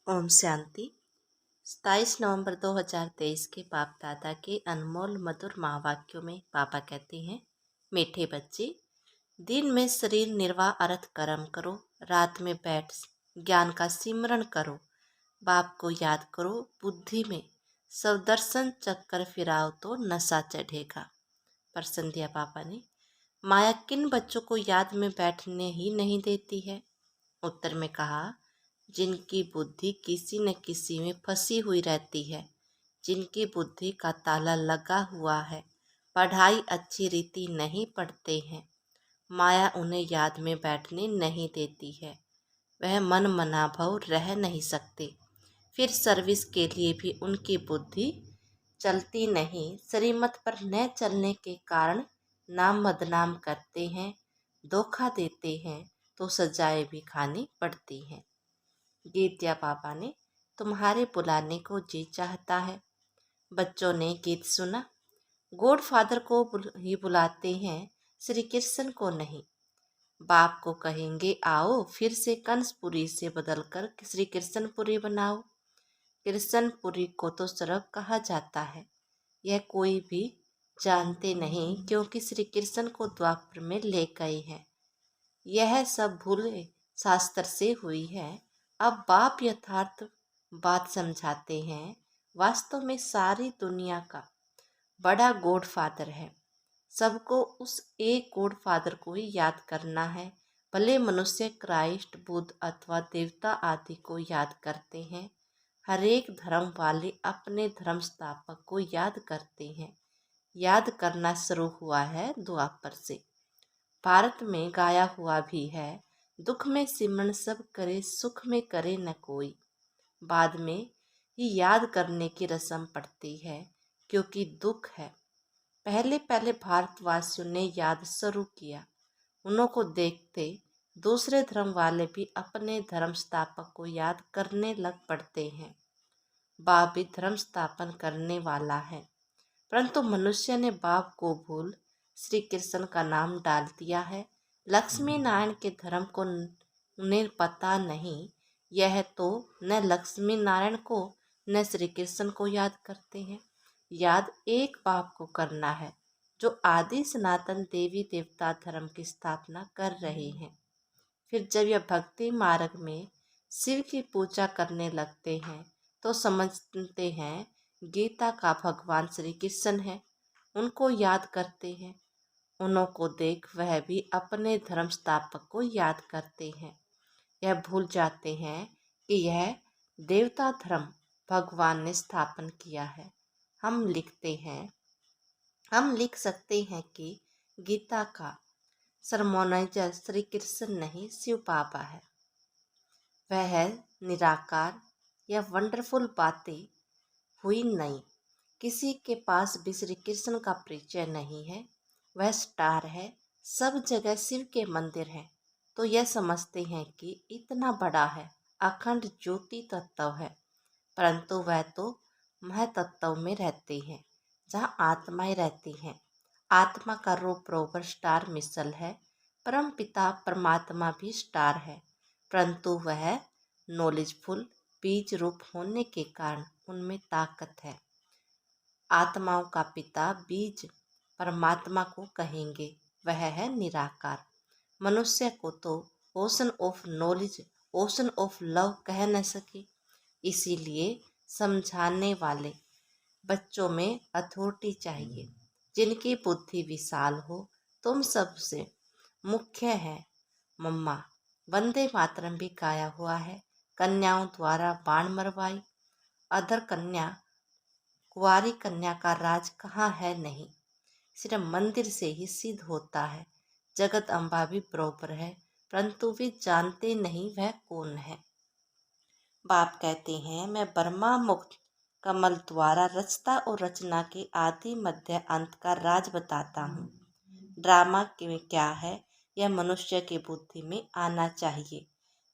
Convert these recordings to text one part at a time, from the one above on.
ओम शांति। 27 नवंबर 2023 के बाप दादा के अनमोल मधुर महावाक्यों में पापा कहते हैं, मीठे बच्चे, दिन में शरीर निर्वाह अर्थ कर्म करो, रात में बैठ ज्ञान का सिमरण करो, बाप को याद करो, बुद्धि में सवदर्शन चक्कर फिराओ तो नशा चढ़ेगा। प्रश्न दिया पापा ने, माया किन बच्चों को याद में बैठने ही नहीं देती है? उत्तर में कहा, जिनकी बुद्धि किसी न किसी में फंसी हुई रहती है, जिनकी बुद्धि का ताला लगा हुआ है, पढ़ाई अच्छी रीति नहीं पढ़ते हैं, माया उन्हें याद में बैठने नहीं देती है, वह मन मनाभव रह नहीं सकते। फिर सर्विस के लिए भी उनकी बुद्धि चलती नहीं। श्रीमत पर न चलने के कारण नाम बदनाम करते हैं, धोखा देते हैं तो सजाएं भी खानी पड़ती हैं। गीत दिया पापा ने, तुम्हारे बुलाने को जी चाहता है। बच्चों ने गीत सुना। गॉड फादर को ही बुलाते हैं, श्री कृष्ण को नहीं। बाप को कहेंगे आओ, फिर से कंसपुरी से बदलकर श्री कृष्णपुरी बनाओ। कृष्णपुरी को तो स्वर्ग कहा जाता है, यह कोई भी जानते नहीं, क्योंकि श्री कृष्ण को द्वापर में ले गए हैं। यह सब भूल शास्त्र से हुई है। अब बाप यथार्थ बात समझाते हैं। वास्तव में सारी दुनिया का बड़ा गॉड फादर है। सबको उस एक गॉड फादर को ही याद करना है। भले मनुष्य क्राइस्ट, बुद्ध अथवा देवता आदि को याद करते हैं, हर एक धर्म वाले अपने धर्म स्थापक को याद करते हैं। याद करना शुरू हुआ है द्वापर से। भारत में गाया हुआ भी है, दुख में सिमरन सब करे, सुख में करे न कोई। बाद में ही याद करने की रस्म पड़ती है, क्योंकि दुख है। पहले पहले भारतवासियों ने याद शुरू किया। उन्हों को देखते दूसरे धर्म वाले भी अपने धर्म स्थापक को याद करने लग पड़ते हैं। बाप भी धर्म स्थापन करने वाला है, परंतु मनुष्य ने बाप को भूल श्री कृष्ण का नाम डाल दिया है। लक्ष्मी नारायण के धर्म को उन्हें पता नहीं। यह तो न लक्ष्मी नारायण को न श्री कृष्ण को याद करते हैं। याद एक बाप को करना है, जो आदि सनातन देवी देवता धर्म की स्थापना कर रहे हैं। फिर जब यह भक्ति मार्ग में शिव की पूजा करने लगते हैं, तो समझते हैं गीता का भगवान श्री कृष्ण है। उनको याद करते हैं। उन्हों को देख वह भी अपने धर्म स्थापक को याद करते हैं। यह भूल जाते हैं कि यह देवता धर्म भगवान ने स्थापन किया है। हम लिख सकते हैं कि गीता का सरमोनाइजर श्री कृष्ण नहीं, शिव बाबा है। वह है निराकार। यह वंडरफुल बातें हुई नहीं। किसी के पास भी श्री कृष्ण का परिचय नहीं है। वह स्टार है, सब जगह शिव के मंदिर हैं, तो यह समझते हैं कि इतना बड़ा है, अखंड ज्योति तत्व है, परंतु वह तो महतत्व में रहते हैं, जहाँ आत्माएं रहती हैं। आत्मा का रूप रोवर स्टार मिसल है। परम पिता परमात्मा भी स्टार है, परंतु वह नॉलेजफुल बीज रूप होने के कारण उनमें ताकत है। आत्माओं का पिता बीज परमात्मा को कहेंगे, वह है निराकार। मनुष्य को तो ocean of knowledge, ocean of love कह न सके। इसीलिए समझाने वाले बच्चों में अथॉरिटी चाहिए, जिनकी बुद्धि विशाल हो। तुम सबसे मुख्य है मम्मा। वंदे मातरम भी गाया हुआ है। कन्याओं द्वारा बाण मरवाई। अधर कन्या, कुंवारी कन्या का राज कहाँ है? नहीं, सिर्फ मंदिर से ही सिद्ध होता है। जगत अम्बा भी बरोबर है, परंतु वे जानते नहीं वह कौन है। बाप कहते हैं, मैं ब्रह्मा मुक्त कमल द्वारा रचता और रचना के आदि मध्य अंत का राज बताता हूँ। ड्रामा में क्या है, यह मनुष्य की बुद्धि में आना चाहिए।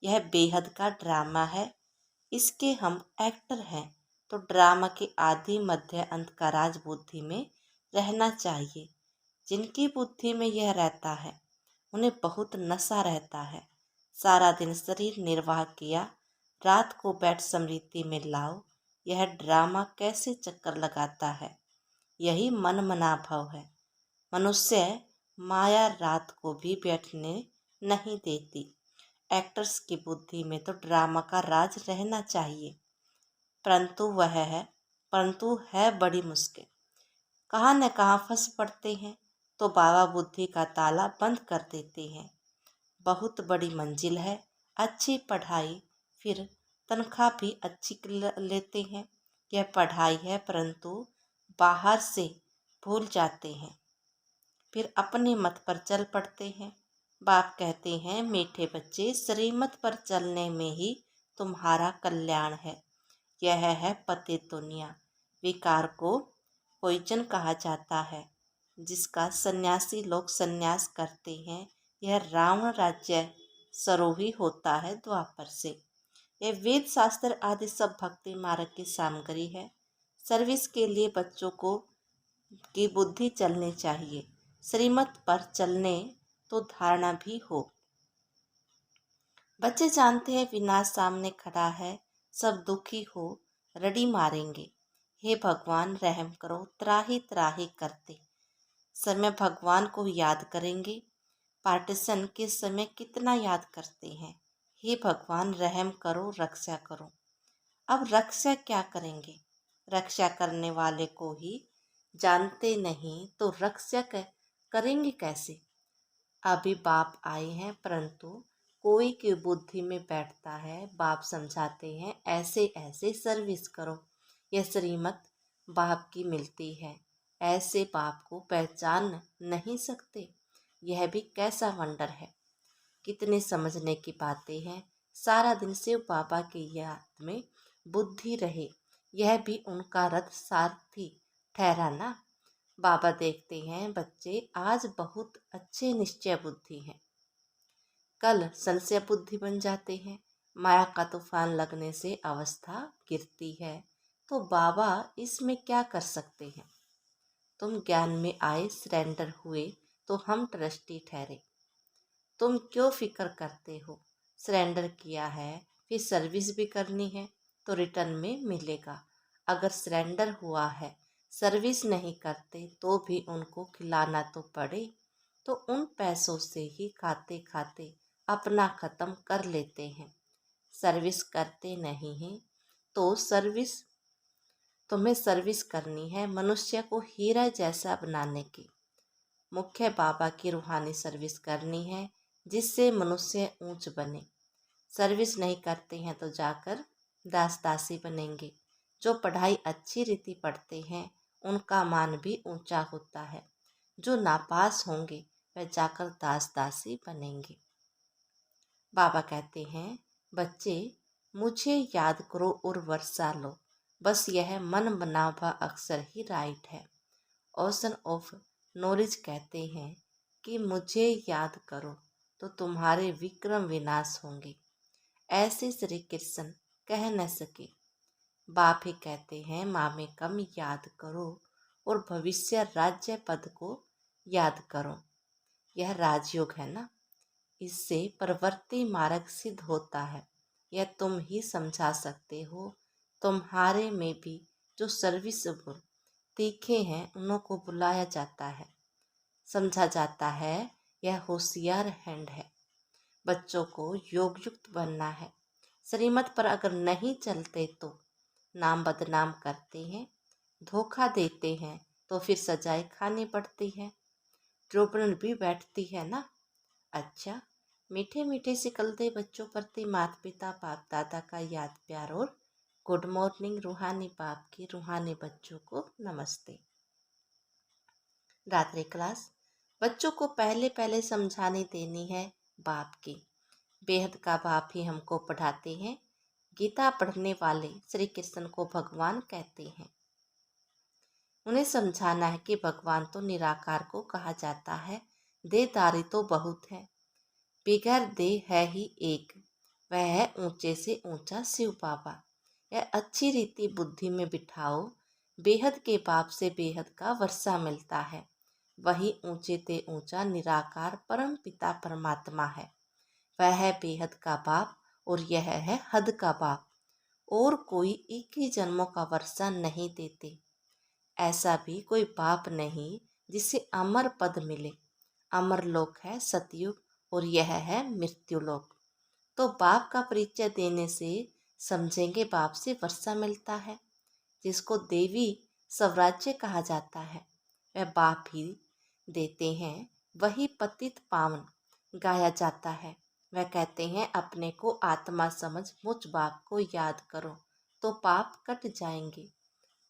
यह बेहद का ड्रामा है, इसके हम एक्टर हैं, तो ड्रामा के आदि मध्य अंत का राज बुद्धि में रहना चाहिए। जिनकी बुद्धि में यह रहता है, उन्हें बहुत नशा रहता है। सारा दिन शरीर निर्वाह किया, रात को बैठ स्मृति में लाओ, यह ड्रामा कैसे चक्कर लगाता है। यही मन मना भाव है। मनुष्य माया रात को भी बैठने नहीं देती। एक्टर्स की बुद्धि में तो ड्रामा का राज रहना चाहिए, परंतु है बड़ी मुश्किल। कहाँ न कहाँ फंस पड़ते हैं तो बाबा बुद्धि का ताला बंद कर देते हैं। बहुत बड़ी मंजिल है, अच्छी पढ़ाई, फिर तनख्वाह भी अच्छी लेते हैं। यह पढ़ाई है, परंतु बाहर से भूल जाते हैं, फिर अपने मत पर चल पड़ते हैं। बाप कहते हैं, मीठे बच्चे, श्रीमत पर चलने में ही तुम्हारा कल्याण है। यह है पतित दुनिया। विकार को पॉइजन कहा जाता है, जिसका सन्यासी लोग सन्यास करते हैं। यह रावण राज्य सरोही होता है द्वापर से। यह वेद शास्त्र आदि सब भक्ति मार्ग की सामग्री है। सर्विस के लिए बच्चों को की बुद्धि चलनी चाहिए, श्रीमत पर चलने तो धारणा भी हो। बच्चे जानते हैं विनाश सामने खड़ा है, सब दुखी हो रड़ी मारेंगे। हे भगवान रहम करो, त्राही त्राही करते समय भगवान को याद करेंगे। पार्टीशन के समय कितना याद करते हैं, हे भगवान रहम करो, रक्षा करो। अब रक्षा क्या करेंगे, रक्षा करने वाले को ही जानते नहीं तो रक्षा करेंगे कैसे। अभी बाप आए हैं, परंतु कोई की बुद्धि में बैठता है। बाप समझाते हैं, ऐसे ऐसे सर्विस करो। यह श्रीमत बाप की मिलती है, ऐसे बाप को पहचान नहीं सकते। यह भी कैसा वंडर है, कितने समझने की बातें हैं। सारा दिन शिव बाबा की याद में बुद्धि रहे, यह भी उनका रथ सारथी ठहरा ना। बाबा देखते हैं, बच्चे आज बहुत अच्छे निश्चय बुद्धि हैं, कल संशय बुद्धि बन जाते हैं। माया का तूफान लगने से अवस्था गिरती है, तो बाबा इसमें क्या कर सकते हैं। तुम ज्ञान में आए, सरेंडर हुए, तो हम ट्रस्टी ठहरे। तुम क्यों फिक्र करते हो, सरेंडर किया है, फिर सर्विस भी करनी है तो रिटर्न में मिलेगा। अगर सरेंडर हुआ है, सर्विस नहीं करते तो भी उनको खिलाना तो पड़े, तो उन पैसों से ही खाते खाते अपना ख़त्म कर लेते हैं। सर्विस करते नहीं हैं तो तुम्हें सर्विस करनी है, मनुष्य को हीरा जैसा बनाने की। मुख्य बाबा की रूहानी सर्विस करनी है, जिससे मनुष्य ऊंच बने। सर्विस नहीं करते हैं तो जाकर दास दासी बनेंगे। जो पढ़ाई अच्छी रीति पढ़ते हैं उनका मान भी ऊंचा होता है। जो नापास होंगे वह जाकर दास दासी बनेंगे। बाबा कहते हैं, बच्चे मुझे याद करो और वर्षा लो, बस यह मन बनावा अक्सर ही राइट है। ओशन ऑफ नॉलेज कहते हैं कि मुझे याद करो तो तुम्हारे विक्रम विनाश होंगे। ऐसे श्री कृष्ण कह न सके। बाप ही कहते हैं, मामे कम याद करो और भविष्य राज्य पद को याद करो। यह राजयोग है ना, इससे प्रवृत्ति मार्ग सिद्ध होता है। यह तुम ही समझा सकते हो। तुम्हारे में भी जो सर्विस गुण तीखे हैं उन्हों को बुलाया जाता है, समझा जाता है। यह होशियार हैंड है। बच्चों को योग युक्त बनना है। श्रीमत पर अगर नहीं चलते तो नाम बदनाम करते हैं, धोखा देते हैं तो फिर सजाएं खानी पड़ती है, ट्रिब्यूनल भी बैठती है ना। अच्छा, मीठे मीठे सिकलते बच्चों प्रति माता पिता बाप दादा का याद प्यार और गुड मॉर्निंग। रूहानी बाप की रूहानी बच्चों को नमस्ते। रात्रि क्लास। बच्चों को पहले पहले समझाने देनी है बाप की। बेहद का बाप ही हमको पढ़ाते हैं। गीता पढ़ने वाले श्री कृष्ण को भगवान कहते हैं। उन्हें समझाना है कि भगवान तो निराकार को कहा जाता है, देहधारी तो बहुत है, बिगैर देह है ही एक, वह है ऊंचे से ऊंचा शिव बाबा। यह अच्छी रीति बुद्धि में बिठाओ। बेहद के बाप से बेहद का वर्षा मिलता है, वही ऊंचे ते ऊंचा निराकार परम पिता परमात्मा है। वह है बेहद का बाप और यह है हद का बाप। और कोई 21 जन्मों का वर्षा नहीं देते। ऐसा भी कोई बाप नहीं जिसे अमर पद मिले। अमर लोक है सतयुग और यह है मृत्यु लोक। तो बाप का परिचय देने से समझेंगे बाप से वर्षा मिलता है। जिसको देवी स्वराज्य कहा जाता है वह बाप ही देते हैं। वही पतित पावन गाया जाता है। वह कहते हैं अपने को आत्मा समझ मुझ बाप को याद करो तो पाप कट जाएंगे।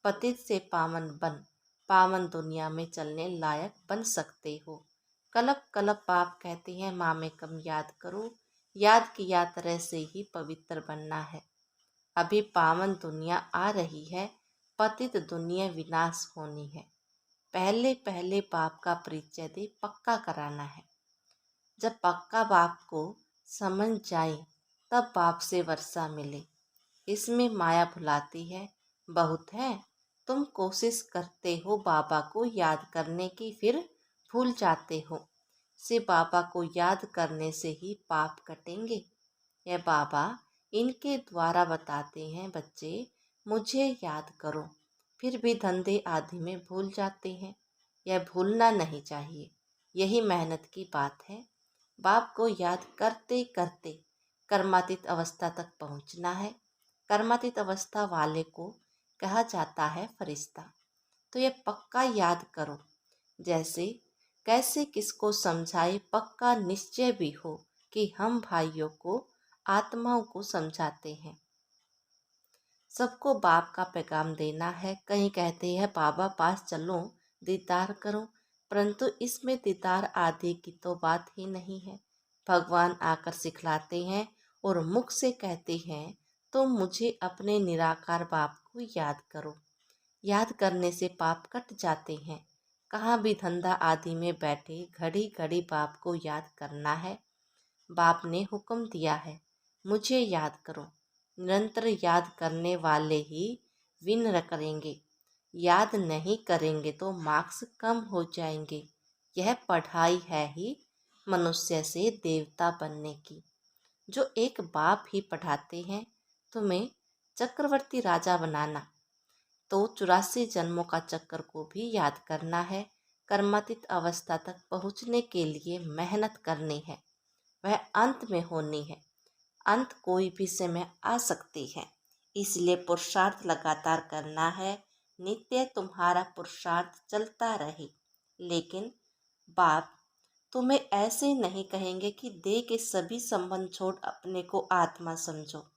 पतित से पावन बन पावन दुनिया में चलने लायक बन सकते हो। कलप कलप पाप कहते हैं माँ में कम याद करो। याद किया तरह से ही पवित्र बनना है। अभी पावन दुनिया आ रही है, पतित दुनिया विनाश होनी है। पहले पहले बाप का परिचय दे पक्का कराना है। जब पक्का बाप को समझ जाए तब बाप से वर्षा मिले। इसमें माया भुलाती है, बहुत है। तुम कोशिश करते हो बाबा को याद करने की, फिर भूल जाते हो। से बाबा को याद करने से ही पाप कटेंगे। यह बाबा इनके द्वारा बताते हैं बच्चे मुझे याद करो, फिर भी धंधे आदि में भूल जाते हैं। यह भूलना नहीं चाहिए, यही मेहनत की बात है। बाप को याद करते करते कर्मातीत अवस्था तक पहुंचना है। कर्मातीत अवस्था वाले को कहा जाता है फरिश्ता। तो यह पक्का याद करो। जैसे कैसे किसको समझाए पक्का निश्चय भी हो कि हम भाइयों को आत्माओं को समझाते हैं। सबको बाप का पैगाम देना है। कहीं कहते हैं बाबा पास चलो दीदार करो, परंतु इसमें दीदार आदि की तो बात ही नहीं है। भगवान आकर सिखलाते हैं और मुख से कहते हैं तो मुझे अपने निराकार बाप को याद करो। याद करने से पाप कट जाते हैं। कहाँ भी धंधा आदि में बैठे घड़ी घड़ी बाप को याद करना है। बाप ने हुक्म दिया है मुझे याद करो। निरंतर याद करने वाले ही विन करेंगे। याद नहीं करेंगे तो मार्क्स कम हो जाएंगे। यह पढ़ाई है ही मनुष्य से देवता बनने की, जो एक बाप ही पढ़ाते हैं। तुम्हें चक्रवर्ती राजा बनाना तो 84 जन्मों का चक्र को भी याद करना है। कर्मातीत अवस्था तक पहुँचने के लिए मेहनत करनी है, वह अंत में होनी है। अंत कोई भी समय आ सकती है, इसलिए पुरुषार्थ लगातार करना है। नित्य तुम्हारा पुरुषार्थ चलता रहे। लेकिन बाप तुम्हें ऐसे नहीं कहेंगे कि देह के सभी संबंध छोड़ अपने को आत्मा समझो।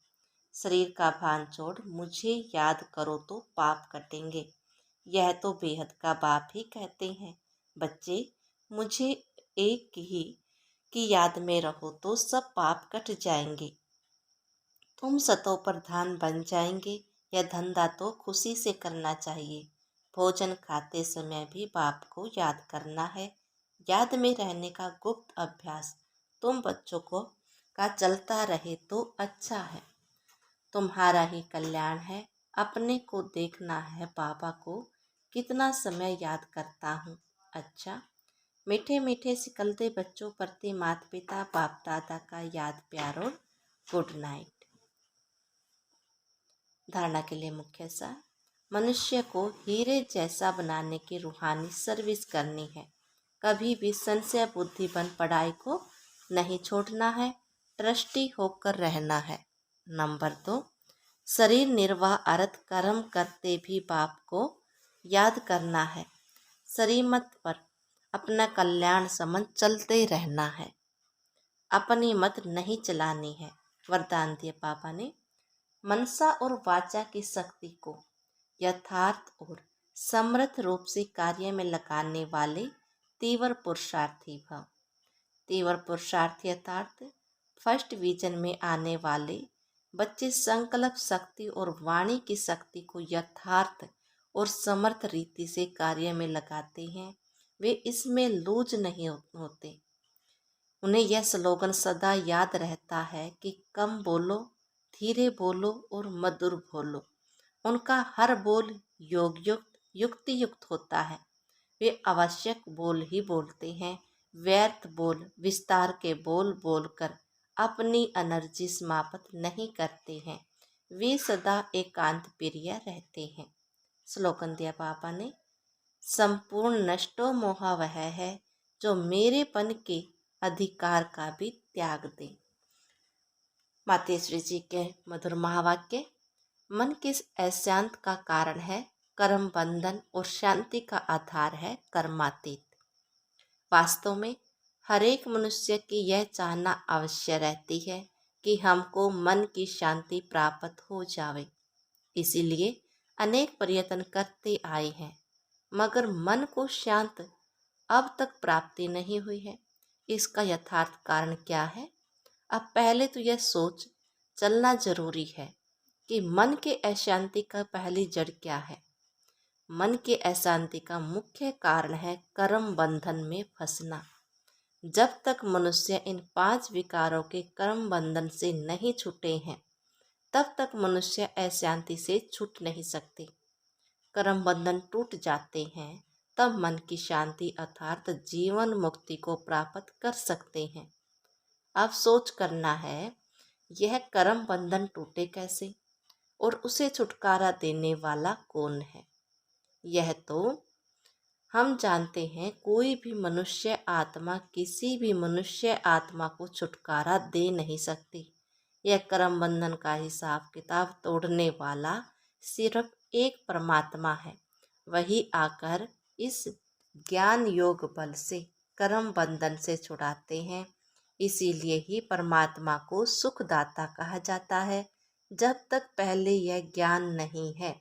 शरीर का भान छोड़ मुझे याद करो तो पाप कटेंगे। यह तो बेहद का बाप ही कहते हैं। बच्चे मुझे एक ही की याद में रहो तो सब पाप कट जाएंगे। तुम सतों प्रधान बन जाएंगे। यह धंधा तो खुशी से करना चाहिए। भोजन खाते समय भी बाप को याद करना है। याद में रहने का गुप्त अभ्यास तुम बच्चों को का चलता रहे तो अच्छा है। तुम्हारा ही कल्याण है। अपने को देखना है बाबा को कितना समय याद करता हूँ। अच्छा, मीठे मीठे सिकलते बच्चों प्रति माता पिता बाप दादा का याद प्यार और गुड नाइट। धारणा के लिए मुख्य सार, मनुष्य को हीरे जैसा बनाने की रूहानी सर्विस करनी है। कभी भी संशय बुद्धिमान पढ़ाई को नहीं छोड़ना है, ट्रस्टी होकर रहना है। नंबर 2, शरीर निर्वाह अर्थ कर्म करते भी बाप को याद करना है। शरीमत पर अपना कल्याण समझ चलते रहना है, अपनी मत नहीं चलानी है। वरदान दिए बाबा ने, मनसा और वाचा की शक्ति को यथार्थ और समर्थ रूप से कार्य में लगाने वाले तीव्र पुरुषार्थी भव। तीव्र पुरुषार्थी यथार्थ फर्स्ट विजन में आने वाले बच्चे संकल्प शक्ति और वाणी की शक्ति को यथार्थ और समर्थ रीति से कार्य में लगाते हैं। वे इसमें लूज नहीं होते। उन्हें यह स्लोगन सदा याद रहता है कि कम बोलो, धीरे बोलो और मधुर बोलो। उनका हर बोल योगयुक्त युक्ति युक्त होता है। वे आवश्यक बोल ही बोलते हैं। व्यर्थ बोल विस्तार के बोल बोलकर अपनी एनर्जी समाप्त नहीं करते हैं, वे सदा एकांत प्रिय रहते हैं। श्लोकन दिया पापा ने, संपूर्ण नष्टो मोह वह है जो मेरेपन के अधिकार का भी त्याग दे। मातेश्वरी जी के मधुर महावाक्य। मन के अशांत का कारण है कर्म बंधन और शांति का आधार है कर्मातीत। वास्तव में हर एक मनुष्य की यह चाहना अवश्य रहती है कि हमको मन की शांति प्राप्त हो जावे। इसीलिए अनेक प्रयत्न करते आए हैं, मगर मन को शांत अब तक प्राप्ति नहीं हुई है। इसका यथार्थ कारण क्या है? अब पहले तो यह सोच चलना जरूरी है कि मन के अशांति का पहली जड़ क्या है। मन के अशांति का मुख्य कारण है कर्म बंधन में फंसना। जब तक मनुष्य इन 5 विकारों के कर्म बंधन से नहीं छूटे हैं, तब तक मनुष्य अशांति से छूट नहीं सकते। कर्म बंधन टूट जाते हैं तब मन की शांति अर्थात जीवन मुक्ति को प्राप्त कर सकते हैं। अब सोच करना है, यह कर्म बंधन टूटे कैसे और उसे छुटकारा देने वाला कौन है? यह तो हम जानते हैं, कोई भी मनुष्य आत्मा किसी भी मनुष्य आत्मा को छुटकारा दे नहीं सकती। यह कर्म बंधन का हिसाब किताब तोड़ने वाला सिर्फ एक परमात्मा है। वही आकर इस ज्ञान योग बल से कर्म बंधन से छुड़ाते हैं। इसीलिए ही परमात्मा को सुखदाता कहा जाता है। जब तक पहले यह ज्ञान नहीं है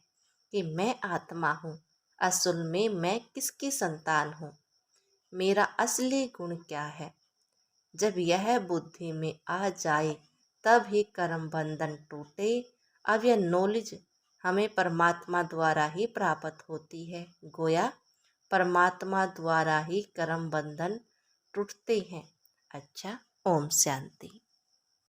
कि मैं आत्मा हूँ, असल में मैं किसकी संतान हूँ, मेरा असली गुण क्या है, जब यह बुद्धि में आ जाए तब ही कर्म बंधन टूटे। अब यह नॉलेज हमें परमात्मा द्वारा ही प्राप्त होती है। गोया परमात्मा द्वारा ही कर्म बंधन टूटते हैं। अच्छा, ओम शांति।